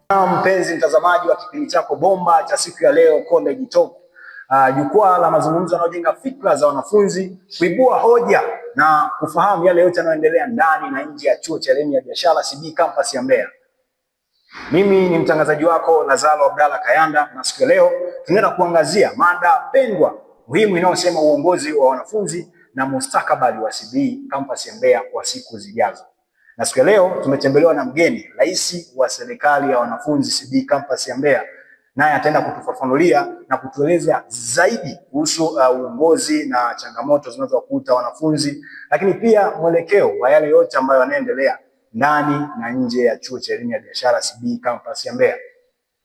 Mpenzi mtazamaji wa kipindi chako bomba cha siku ya leo College Talk, jukwaa la mazungumzo yanayojenga fikra za wanafunzi, kuibua hoja na kufahamu yale yote yanayoendelea ndani na nje ya chuo cha elimu ya biashara CBE campus ya Mbeya. Mimi ni mtangazaji wako Lazaro Abdalla Kayanda, na siku ya leo tunaenda kuangazia mada pendwa muhimu inayosema uongozi wa wanafunzi na mustakabali wa CBE campus ya Mbeya kwa siku zijazo. Na siku ya leo tumetembelewa na mgeni, rais wa serikali ya wanafunzi CBE campus ya Mbeya, naye ataenda kutufafanulia na kutueleza zaidi kuhusu uongozi na changamoto zinazowakuta wanafunzi, lakini pia mwelekeo wa yale yote ambayo yanaendelea ndani na nje ya chuo cha elimu ya biashara CBE campus ya Mbeya.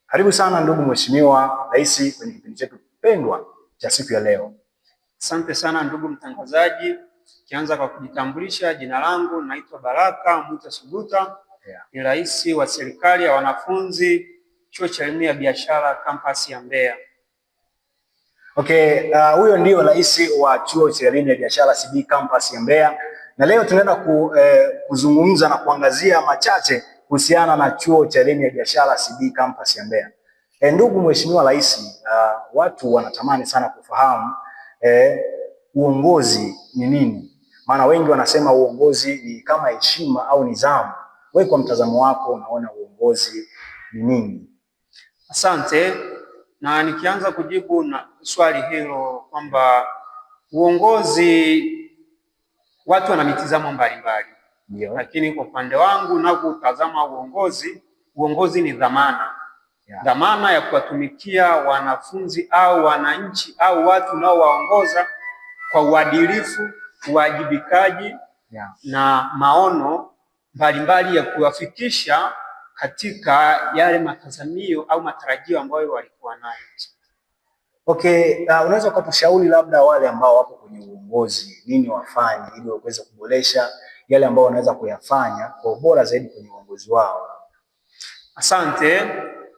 Karibu sana ndugu mheshimiwa rais kwenye kipindi chetu pendwa cha siku ya leo. Asante sana ndugu mtangazaji. Kianza kwa kujitambulisha, jina langu naitwa Baraka Mwita Suguta, ni rais wa serikali ya wanafunzi chuo cha elimu ya biashara campus ya Mbeya. Okay, huyo ndio rais wa chuo cha elimu ya biashara CBE campus ya Mbeya, na leo tunaenda kuzungumza na kuangazia machache kuhusiana na chuo cha elimu ya biashara CBE campus ya Mbeya. Ndugu mheshimiwa rais, watu wanatamani sana kufahamu uongozi ni nini? Maana wengi wanasema uongozi ni kama heshima au nidhamu. Wewe kwa mtazamo wako unaona uongozi ni nini? Asante. Na nikianza kujibu na swali hilo kwamba uongozi, watu wana mitazamo mbalimbali. Ndio. Lakini kwa upande wangu ninapotazama uongozi ni dhamana. Dhamana ya kuwatumikia wanafunzi au wananchi au watu unaowaongoza kwa uadilifu, uwajibikaji na maono mbalimbali ya kuwafikisha katika yale matazamio au matarajio ambayo walikuwa nayo. Okay, unaweza ukatushauri labda wale ambao wapo kwenye uongozi nini wafanye ili waweze kuboresha yale ambao wanaweza kuyafanya kwa ubora zaidi kwenye uongozi wao? Asante.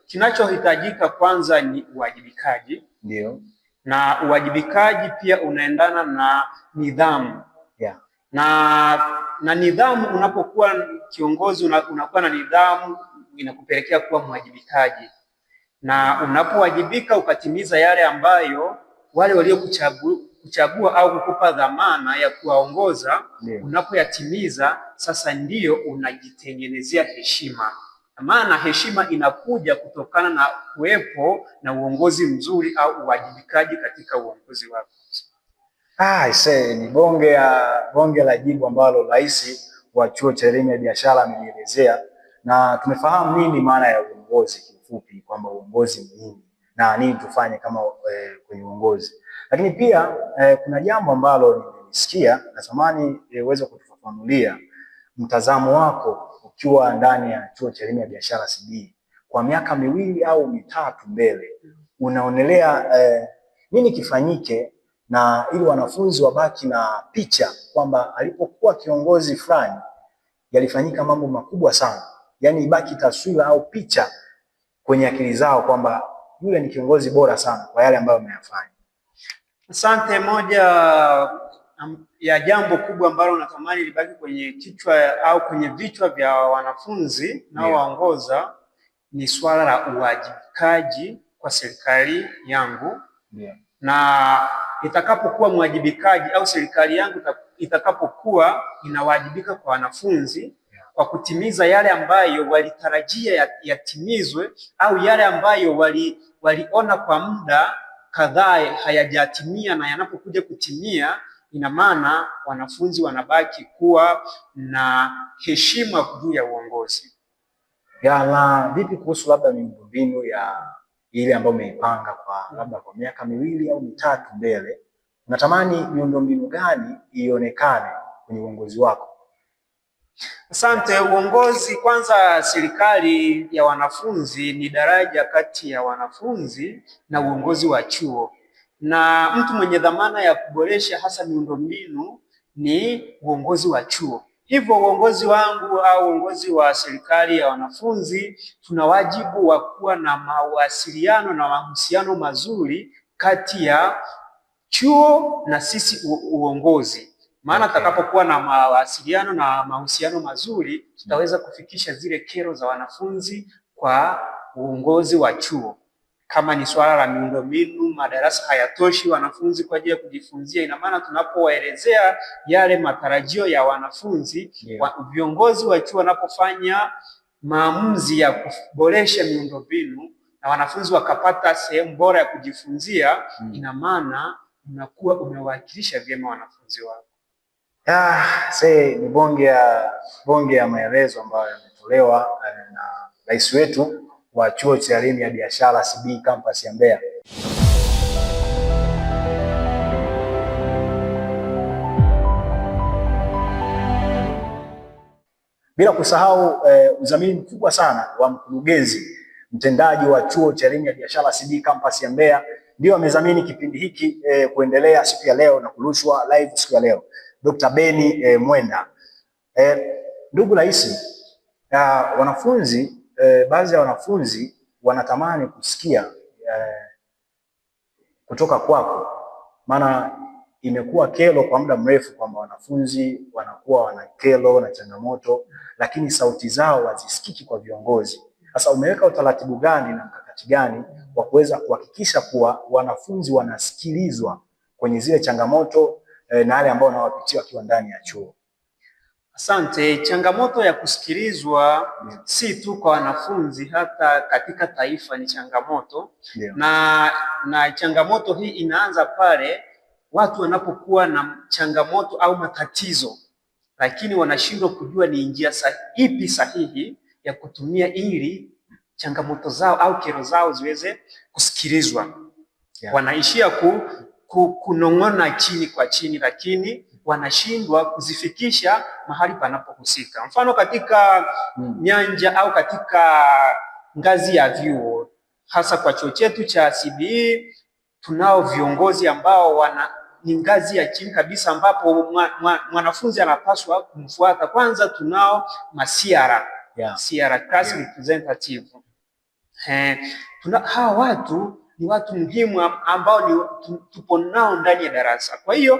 Kinachohitajika kwanza ni uwajibikaji. Ndio. Na uwajibikaji pia unaendana na nidhamu. Na nidhamu, unapokuwa kiongozi unakuwa na nidhamu, inakupelekea kuwa mwajibikaji. Na unapowajibika ukatimiza yale ambayo wale waliokuchagua au kukupa dhamana ya kuwaongoza, unapoyatimiza sasa ndio unajitengenezea heshima. Maana heshima inakuja kutokana na kuwepo na uongozi mzuri au uwajibikaji katika uongozi wako. Ni bonge la jibu ambalo rais wa chuo cha elimu ya biashara amelielezea, na tumefahamu nini maana ya uongozi kifupi, kwamba uongozi ni nini na nini tufanye kama kwenye uongozi. Lakini pia kuna jambo ambalo nimesikia, natamani uweze kutufafanulia mtazamo wako ukiwa ndani ya chuo cha elimu ya biashara CBE kwa miaka 2 au 3 mbele, unaonelea nini kifanyike na ili wanafunzi wabaki na picha kwamba alipokuwa kiongozi fulani yalifanyika mambo makubwa sana, yaani ibaki taswira au picha kwenye akili zao kwamba yule ni kiongozi bora sana kwa yale ambayo ameyafanya. Asante. Moja ya jambo kubwa ambalo natamani libaki kwenye kichwa au kwenye vichwa vya wanafunzi na waongoza ni swala la uwajibikaji kwa serikali yangu. Na itakapokuwa mwajibikaji au serikali yangu itakapokuwa inawajibika kwa wanafunzi kwa kutimiza yale ambayo walitarajia yatimizwe au yale ambayo waliona kwa muda kadhaa hayajatimia, na yanapokuja kutimia, ina maana wanafunzi wanabaki kuwa na heshima juu ya uongozi. Na vipi kuhusu labda miundombinu ya ile ambayo umeipanga kwa labda kwa miaka 2 au 3 mbele, unatamani miundombinu gani ionekane kwenye uongozi wako? Asante. Uongozi kwanza, serikali ya wanafunzi ni daraja kati ya wanafunzi na uongozi wa chuo, na mtu mwenye dhamana ya kuboresha hasa miundombinu ni uongozi wa chuo. Hivyo uongozi wangu au uongozi wa serikali ya wanafunzi tuna wajibu wa kuwa na mawasiliano na mahusiano mazuri kati ya chuo na sisi uongozi. Maana tutakapokuwa na mawasiliano na mahusiano mazuri, tutaweza kufikisha zile kero za wanafunzi kwa uongozi wa chuo. Kama ni swala la miundombinu, madarasa hayatoshi wanafunzi kwa ajili ya kujifunzia, ina maana tunapowaelezea yale matarajio ya wanafunzi, viongozi wa chuo wanapofanya maamuzi ya kuboresha miundombinu na wanafunzi wakapata sehemu bora ya kujifunzia, ina maana unakuwa umewakilisha vyema wanafunzi wako. Ni bonge ya maelezo ambayo yametolewa na rais wetu wa Chuo cha Elimu ya Biashara CBE Campus ya Mbeya. Bila kusahau udhamini mkubwa sana wa mkurugenzi mtendaji wa Chuo cha Elimu ya Biashara CBE Campus ya Mbeya, ndio amedhamini kipindi hiki kuendelea siku ya leo na kurushwa live siku ya leo. Dr. Beni Mwenda. Ndugu rais, wanafunzi baadhi ya wanafunzi wanatamani kusikia kutoka kwako, maana imekuwa kero kwa muda mrefu kwamba wanafunzi wanakuwa wana kero na changamoto, lakini sauti zao hazisikiki kwa viongozi. Sasa umeweka utaratibu gani na mkakati gani wa kuweza kuhakikisha kuwa wanafunzi wanasikilizwa kwenye zile changamoto na wale ambao wanawapitia wakiwa ndani ya chuo? Asante. Changamoto ya kusikilizwa si tu kwa wanafunzi, hata katika taifa ni changamoto. Na changamoto hii inaanza pale watu wanapokuwa na changamoto au matatizo, lakini wanashindwa kujua ni njia ipi sahihi ya kutumia ili changamoto zao au kero zao ziweze kusikilizwa. Wanaishia kunong'ona chini kwa chini, lakini wanashindwa kuzifikisha mahali panapohusika. Mfano katika nyanja au katika ngazi ya vyuo, hasa kwa chuo chetu cha CBE, tunao viongozi ambao ni ngazi ya chini kabisa, ambapo mwanafunzi anapaswa kumfuata. Kwanza tunao CR class representative. Hawa watu ni watu muhimu ambao tupo nao ndani ya darasa. Kwa hiyo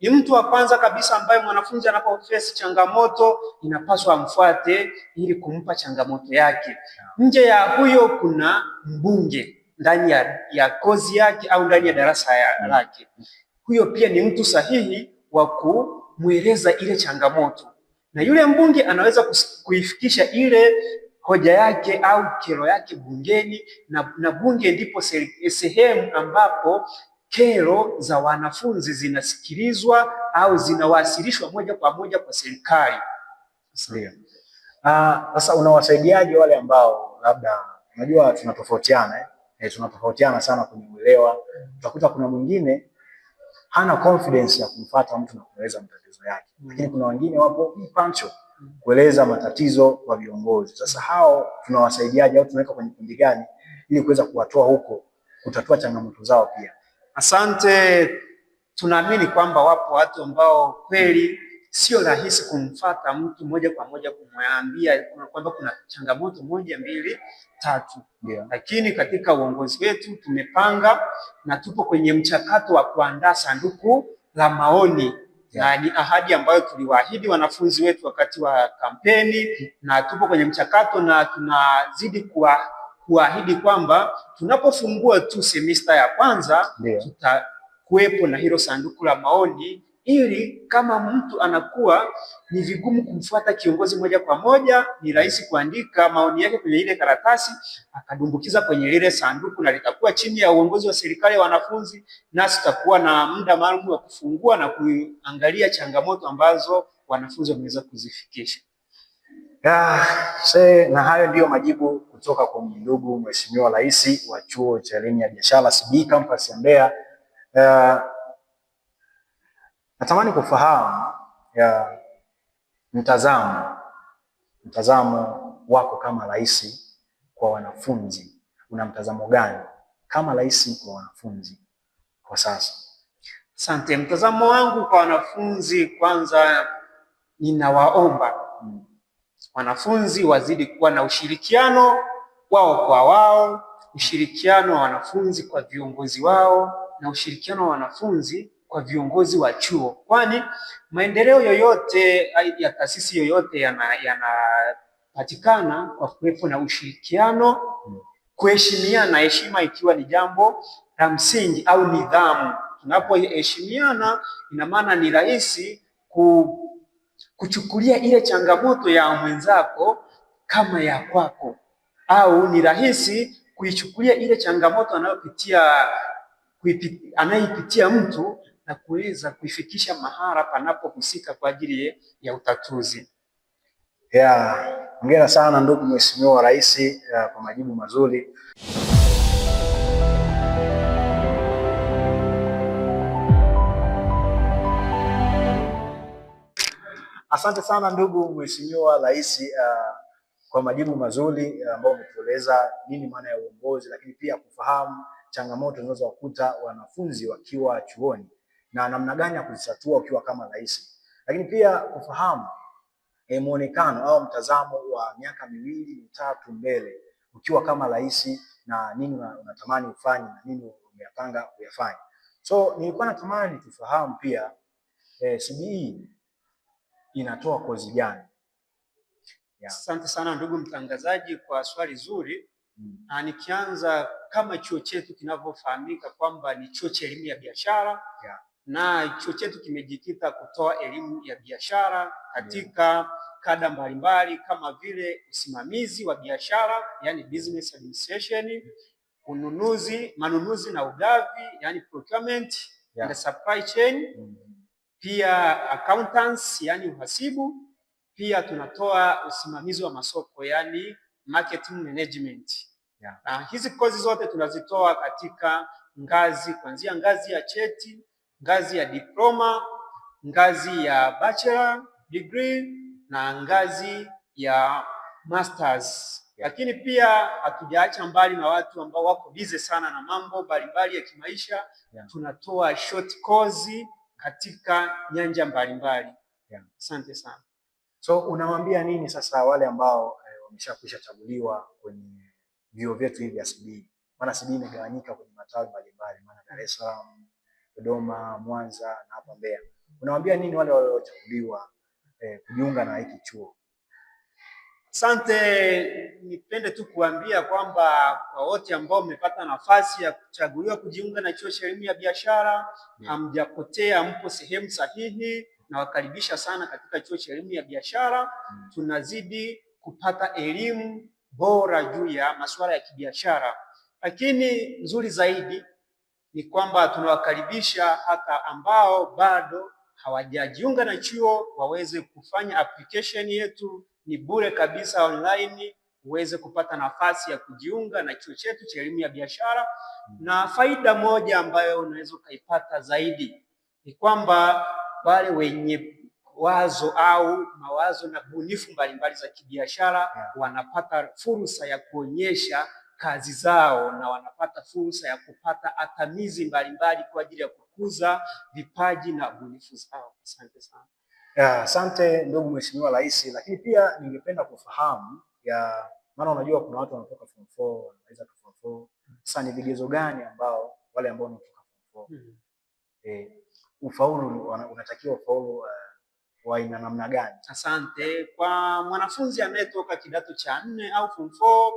ni mtu wa kwanza kabisa ambaye mwanafunzi anapoface changamoto inapaswa amfuate ili kumpa changamoto yake. Nje ya huyo kuna mbunge ndani ya kozi yake au ndani ya darasa lake. Huyo pia ni mtu sahihi wa kumweleza ile changamoto, na yule mbunge anaweza kuifikisha ile hoja yake au kero yake bungeni, na bunge ndipo sehemu ambapo kero za wanafunzi zinasikilizwa au zinawasilishwa moja kwa moja kwa serikali. Sasa unawasaidiaje wale ambao labda, unajua tunatofautiana sana kwenye uelewa. Utakuta kuna mwingine hana confidence ya kumfuata mtu na kueleza matatizo yake, lakini kuna wengine wapo mpancho kueleza matatizo kwa viongozi. Sasa hao tunawasaidiaje au tunaweka kwenye kundi gani ili kuweza kuwatoa huko kutatua changamoto zao pia? Asante. Tunaamini kwamba wapo watu ambao kweli sio rahisi kumfuata mtu moja kwa moja kumwambia kwamba kuna changamoto 1, 2, 3. Lakini katika uongozi wetu tumepanga na tupo kwenye mchakato wa kuandaa sanduku la maoni. Na ni ahadi ambayo tuliwaahidi wanafunzi wetu wakati wa kampeni, na tupo kwenye mchakato na tunazidi kuahidi kwamba tunapofungua tu semester ya kwanza tutakuwepo na hilo sanduku la maoni, ili kama mtu anakuwa ni vigumu kumfuata kiongozi moja kwa moja, ni rahisi kuandika maoni yake kwenye ile karatasi akadumbukiza kwenye lile sanduku, na litakuwa chini ya uongozi wa serikali ya wanafunzi, nasi tutakuwa na muda maalum wa kufungua na kuangalia changamoto ambazo wanafunzi wameweza kuzifikisha. Na hayo ndiyo majibu kutoka kwa ndugu Mheshimiwa Rais wa Chuo cha Elimu ya Biashara CBE Campus ya Mbeya. Natamani kufahamu mtazamo wako kama rais kwa wanafunzi. Una mtazamo gani kama rais kwa wanafunzi kwa sasa? Asante. Mtazamo wangu kwa wanafunzi, kwanza ninawaomba wanafunzi wazidi kuwa na ushirikiano wao kwa wao, ushirikiano wa wanafunzi kwa viongozi wao, na ushirikiano wa wanafunzi kwa viongozi wa chuo, kwani maendeleo yoyote ya taasisi yoyote inapatikana kwa kuwepo na ushirikiano, kuheshimiana, heshima ikiwa ni jambo la msingi au nidhamu. Tunapoheshimiana, ina maana ni rahisi kuchukulia ile changamoto ya mwenzako kama ya kwako, au ni rahisi kuichukulia ile changamoto anayoipitia mtu na kuweza kuifikisha mahala panapohusika kwa ajili ya utatuzi. Hongera sana ndugu Mheshimiwa Rais kwa majibu mazuri. Asante sana ndugu Mheshimiwa Rais kwa majibu mazuri ambao umetueleza nini maana ya uongozi, lakini pia kufahamu changamoto zinazowakuta wanafunzi wakiwa chuoni na namna gani ya kuzitatua ukiwa kama rais, lakini pia kufahamu muonekano au mtazamo wa miaka 2-3 mbele ukiwa kama rais na nini unatamani ufanye na nini umeyapanga kuyafanya. So nilikuwa natamani tufahamu pia CBE inatoa kozi gani? Asante sana ndugu mtangazaji kwa swali zuri. Nikianza kama chuo chetu kinavyofahamika kwamba ni chuo cha elimu ya biashara, na chuo chetu kimejikita kutoa elimu ya biashara katika kada mbalimbali kama vile usimamizi wa biashara, yani business administration, manunuzi na ugavi, yani procurement and supply chain, pia accountants, yani uhasibu. Pia tunatoa usimamizi wa masoko, yani marketing management. Hizi kozi zote tunazitoa katika ngazi kuanzia ngazi ya cheti, ngazi ya diploma, ngazi ya bachelor degree na ngazi ya masters. Lakini pia hatujaacha mbali na watu ambao wako busy sana na mambo mbalimbali ya kimaisha. Tunatoa short course katika nyanja mbalimbali. Asante sana. So unawaambia nini sasa wale ambao wameshakwisha chaguliwa kwenye vyuo vyetu hivi vya CBE? Maana CBE imegawanyika kwenye matawi mbalimbali, maana Dar es Salaam, Dodoma, Mwanza na hapa Mbeya. Unawaambia nini wale waliochaguliwa kujiunga na hiki chuo? Asante, nipende tu kuambia kwamba kwa wote ambao mmepata nafasi ya kuchaguliwa kujiunga na chuo cha elimu ya biashara, hamjapotea, mpo sehemu sahihi. Nawakaribisha sana katika chuo cha elimu ya biashara. Tunazidi kupata elimu bora juu ya masuala ya kibiashara, lakini nzuri zaidi ni kwamba tunawakaribisha hata ambao bado hawajajiunga na chuo waweze kufanya application yetu. Ni bure kabisa online, uweze kupata nafasi ya kujiunga na chuo chetu cha elimu ya biashara. Na faida moja ambayo unaweza ukaipata zaidi ni kwamba wale wenye wazo au mawazo na bunifu mbalimbali za kibiashara wanapata fursa ya kuonyesha kazi zao na wanapata fursa ya kupata atamizi mbalimbali kwa ajili ya kukuza vipaji na bunifu zao. Asante sana. Asante ndugu Mheshimiwa Rais, lakini pia ningependa kufahamu maana unajua kuna watu wanatoka form 4 wanaweza tu form 4. Sasa ni vigezo gani ambao wale ambao wanatoka form 4 ufaulu unatakiwa ufaulu wa aina namna gani? Asante. Kwa mwanafunzi anayetoka kidato cha 4 au form 4,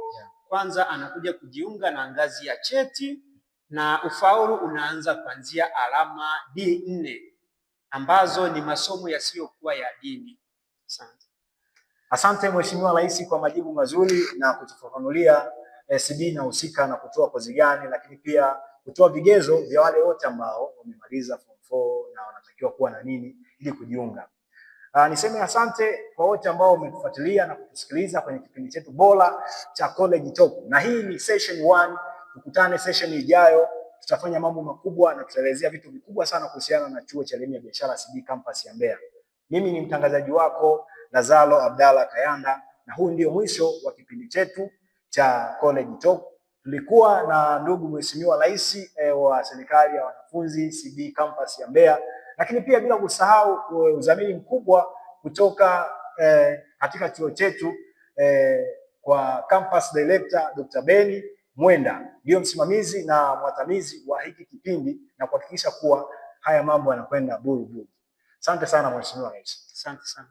kwanza anakuja kujiunga na ngazi ya cheti na ufaulu unaanza kuanzia alama D4 ambazo ni masomo yasiyokuwa ya dini. Asante. Asante Mheshimiwa Rais kwa majibu mazuri na kutufafanulia CBE inahusika na kutoa kozi gani, lakini pia kutoa vigezo vya wale wote ambao wamemaliza form 4 na wanatakiwa kuwa na nini ili kujiunga. Niseme asante kwa wote ambao wametufuatilia na kutusikiliza kwenye kipindi chetu bora cha College Talk. Na hii ni session 1, tukutane session ijayo. Tutafanya mambo makubwa na tutaelezea vitu vikubwa sana kuhusiana na chuo cha elimu ya biashara CBE campus ya Mbeya. Mimi ni mtangazaji wako Lazaro Abdalla Kayanda, na huu ndio mwisho wa kipindi chetu cha College Talk. Tulikuwa na ndugu Mheshimiwa Rais wa serikali ya wanafunzi CBE campus ya Mbeya, lakini pia bila kusahau udhamini mkubwa kutoka katika chuo chetu kwa campus director Dr. Beni Mwenda, ndio msimamizi na mwatamizi wa hiki kipindi na kuhakikisha kuwa haya mambo yanakwenda buruburu. Asante sana Mheshimiwa Rais. Asante sana.